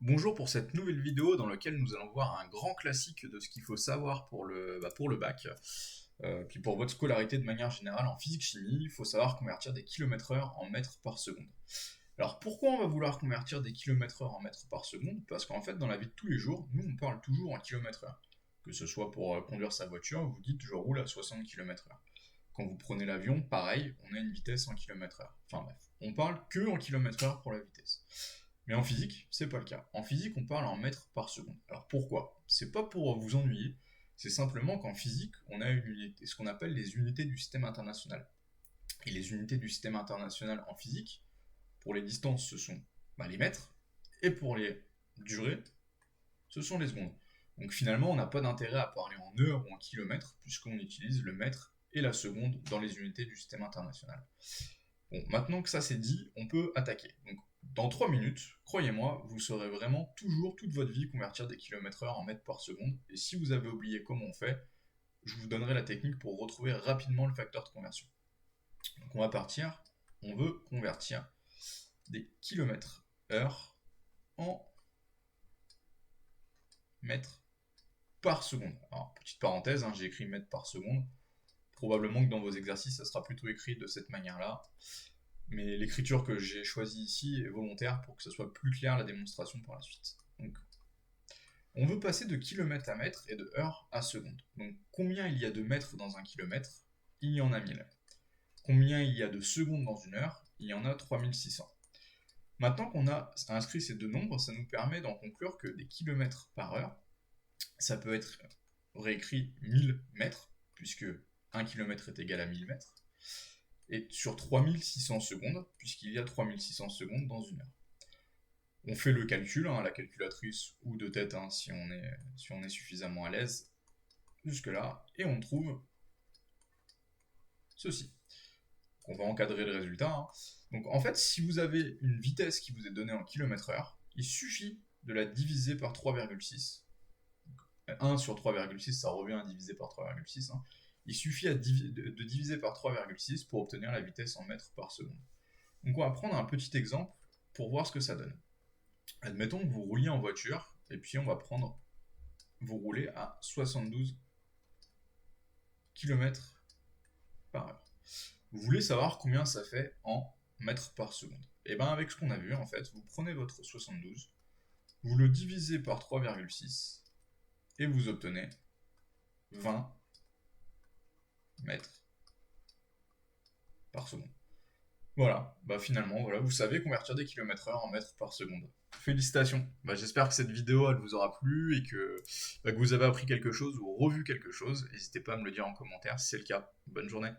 Bonjour pour cette nouvelle vidéo dans laquelle nous allons voir un grand classique de ce qu'il faut savoir pour le bac. Puis pour votre scolarité de manière générale en physique-chimie, il faut savoir convertir des kilomètres-heure en mètres par seconde. Alors pourquoi on va vouloir convertir des kilomètres-heure en mètres par seconde? Parce qu'en fait dans la vie de tous les jours, nous on parle toujours en kilomètres-heure. Que ce soit pour conduire sa voiture, vous dites je roule à 60 km/h. Quand vous prenez l'avion, pareil, on a une vitesse en km/h. Enfin bref, on parle que en km/h pour la vitesse. Mais en physique, c'est pas le cas. En physique, on parle en mètres par seconde. Alors pourquoi? C'est pas pour vous ennuyer, c'est simplement qu'en physique, on a une unité, ce qu'on appelle les unités du système international. Et les unités du système international en physique, pour les distances, ce sont les mètres, et pour les durées, ce sont les secondes. Donc finalement, on n'a pas d'intérêt à parler en heures ou en kilomètres, puisqu'on utilise le mètre et la seconde dans les unités du système international. Bon, maintenant que ça c'est dit, on peut attaquer. Donc, dans 3 minutes, croyez-moi, vous saurez vraiment toujours, toute votre vie, convertir des kilomètres-heure en mètres par seconde. Et si vous avez oublié comment on fait, je vous donnerai la technique pour retrouver rapidement le facteur de conversion. Donc, on va partir. On veut convertir des kilomètres-heure en mètres par seconde. Alors, petite parenthèse, j'ai écrit mètres par seconde. Probablement que dans vos exercices, ça sera plutôt écrit de cette manière-là. Mais l'écriture que j'ai choisie ici est volontaire pour que ce soit plus clair la démonstration par la suite. Donc, on veut passer de kilomètre à mètre et de heure à seconde. Donc, combien il y a de mètres dans un kilomètre? Il y en a 1000. Combien il y a de secondes dans une heure? Il y en a 3600. Maintenant qu'on a inscrit ces deux nombres, ça nous permet d'en conclure que des kilomètres par heure, ça peut être réécrit 1000 mètres, puisque 1 km est égal à 1000 mètres, et sur 3600 secondes, puisqu'il y a 3600 secondes dans une heure. On fait le calcul à la calculatrice ou de tête si on est suffisamment à l'aise jusque-là, et on trouve ceci. On va encadrer le résultat. Donc en fait, si vous avez une vitesse qui vous est donnée en km/h, il suffit de la diviser par 3,6. 1 sur 3,6, ça revient à diviser par 3,6. Il suffit de diviser par 3,6 pour obtenir la vitesse en mètres par seconde. Donc on va prendre un petit exemple pour voir ce que ça donne. Admettons que vous rouliez en voiture, et puis on va prendre, vous roulez à 72 km/h. Vous voulez savoir combien ça fait en mètres par seconde. Et bien avec ce qu'on a vu, en fait, vous prenez votre 72, vous le divisez par 3,6, et vous obtenez 20 mètres par seconde. Voilà, finalement, vous savez convertir des kilomètres-heure en mètres par seconde. Félicitations. J'espère que cette vidéo elle vous aura plu et que vous avez appris quelque chose ou revu quelque chose. N'hésitez pas à me le dire en commentaire si c'est le cas. Bonne journée.